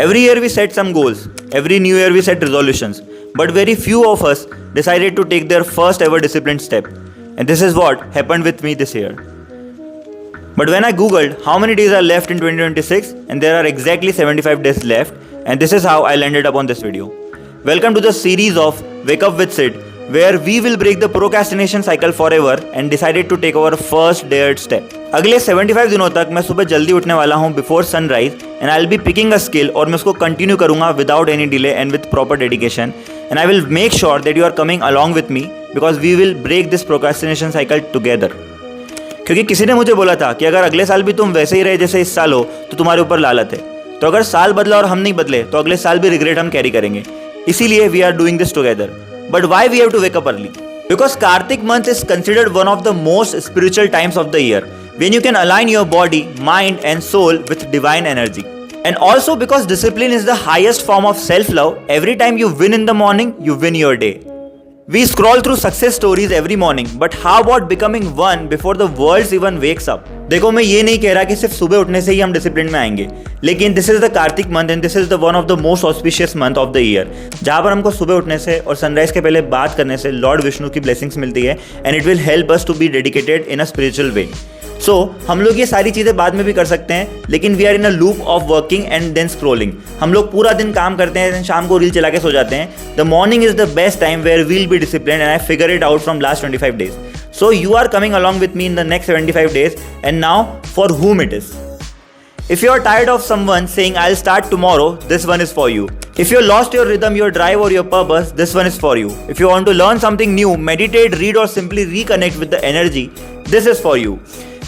Every year we set some goals, every new year we set resolutions, but very few of us decided to take their first ever disciplined step. And this is what happened with me this year. But when I googled how many days are left in 2026, and there are exactly 75 days left, and this is how I landed up on this video. Welcome to the series of Wake Up with Sid, where we will break the procrastination cycle forever and decided to take our first dared step. अगले 75 दिनों तक मैं सुबह जल्दी उठने वाला हूँ before sunrise and I will be picking a skill और मैं उसको कंटिन्यू करूँगा without any delay and with proper dedication and I will make sure that you are coming along with me because we will break this procrastination cycle together. क्योंकि किसी ने मुझे बोला था कि अगर अगले साल भी तुम वैसे ही रहे जैसे इस साल हो तो तुम्हारे ऊपर लालत है. तो अगर साल बदला और हम नहीं बदले तो अगले साल भी रिग्रेट हम कैरी करेंगे. इसीलिए we are doing this together. But why we have to wake up early? Because Kartik month is considered one of the most spiritual times of the year, when you can align your body, mind and soul with divine energy. And also because discipline is the highest form of self-love, every time you win in the morning, you win your day. We scroll through success stories every morning, but how about becoming one before the world even wakes up? देखो मैं ये नहीं कह रहा कि सिर्फ सुबह उठने से ही हम डिसिप्लिन में आएंगे, लेकिन this is the Kartik month and this is the one of the most auspicious month of the year, जहाँ पर हमको सुबह उठने से और सनराइज के पहले बात करने से लॉर्ड विष्णु की ब्लेसिंग्स मिलती है and it will help us to be dedicated in a spiritual way. So हम लोग ये सारी चीज़ें बाद में भी कर सकते हैं, लेकिन we are in a loop of working and then scrolling. हम लोग पूरा दिन काम करते हैं, शाम को रील चला के सो जाते हैं. The morning is the best time where we'll be discipline and I figure it out from last 25 days. So you are coming along with me in the next 75 days, and now for whom it is. If you are tired of someone saying I'll start tomorrow, this one is for you. If you lost your rhythm, your drive or your purpose, this one is for you. If you want to learn something new, meditate, read or simply reconnect with the energy, this is for you.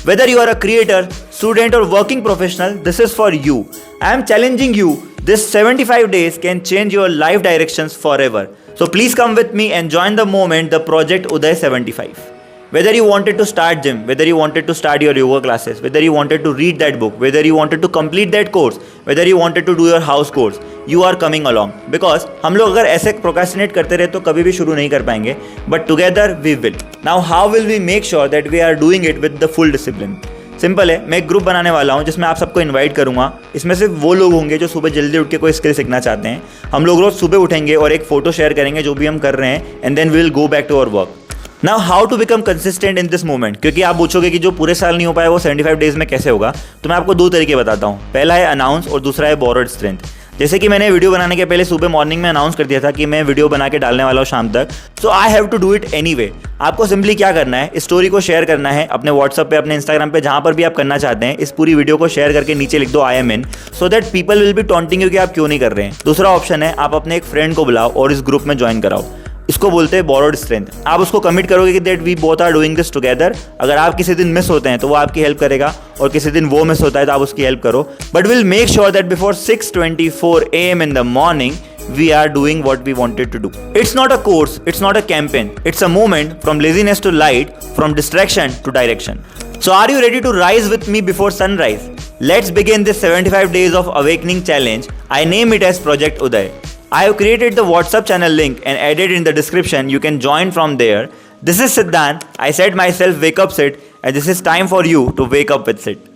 Whether you are a creator, student or working professional, this is for you. I am challenging you. This 75 days can change your life directions forever. So please come with me and join the moment, the project Uday 75. Whether you wanted to start gym, whether you wanted to start your yoga classes, whether you wanted to read that book, whether you wanted to complete that course, whether you wanted to do your house course, you are coming along. Because हम लोग अगर ऐसे procrastinate करते रहे तो कभी भी शुरू नहीं कर पाएंगे, but together we will. Now how will we make sure that we are doing it with the full discipline? Simple है, मैं एक ग्रुप बनाने वाला हूँ जिसमें आप सबको इनवाइट करूँगा. इसमें सिर्फ वो लोग होंगे जो सुबह जल्दी उठ के कोई स्किल सीखना चाहते हैं. हम लोग रोज सुबह उठेंगे और एक फोटो शेयर करेंगे जो भी हम कर रहे हैं and then we will go back to our work. Now how to become consistent in this moment, क्योंकि आप पूछोगे कि जो पूरे साल नहीं हो पाया वो 75 डेज में कैसे होगा, तो मैं आपको दो तरीके बताता हूँ. पहला है अनाउंस और दूसरा है बोरोड स्ट्रेंथ. जैसे कि मैंने वीडियो बनाने के पहले सुबह मॉर्निंग में अनाउंस कर दिया था कि मैं वीडियो बना के डालने वाला हूँ शाम तक, so I have to do it anyway. आपको सिंपली क्या करना है, स्टोरी को शेयर करना है अपने व्हाट्सएप पे, अपने इंस्टाग्राम पे, जहाँ पर भी आप करना चाहते हैं. इस पूरी वीडियो को शेयर करके नीचे लिख दो I am in, so that people will be taunting you कि आप क्यों नहीं कर रहे हैं. दूसरा ऑप्शन है आप अपने एक फ्रेंड को बुलाओ और इस ग्रुप में ज्वाइन कराओ. इसको बोलते हैं बोरोड स्ट्रेंथ. आप उसको कमिट करोगे कि that we both are doing this together. अगर आप किसी दिन मिस होते हैं तो वो आपकी हेल्प करेगा और किसी दिन वो मिस होता है तो आप उसकी हेल्प करो. But will make sure that before 6:24 AM in the morning we are doing what we wanted to do. It's not a course, it's not a campaign, it's a movement from laziness to light, from distraction to direction. So are you ready to rise with me before sunrise? Let's begin this 75 days of awakening challenge. I name it as Project Uday. I have created the WhatsApp channel link and added in the description. You can join from there. This is Siddhant. I said myself wake up Sid, and this is time for you to wake up with Sid.